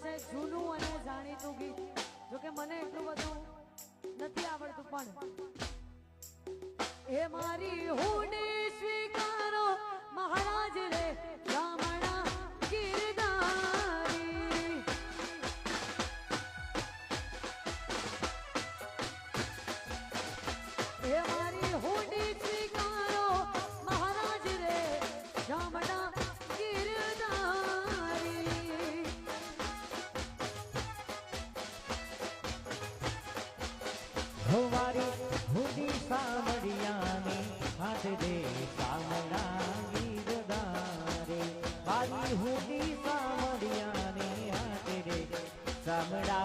છે જૂનું અને જાણીતું ગીત. જોકે મને એટલું બધું નથી આવડતું પણ એ મારી હુંડી સ્વીકારો મહારાજ રે રામણા ગીરધારી. એ મારી હુંડી સ્વીકારો મહારાજ રે રામણા ગીરધારી. हमारी हुडी सामड़ियानी हाथ दे सामड़ा गीरधारे. मारी हुडी सामड़ियानी हाथ दे सामड़ा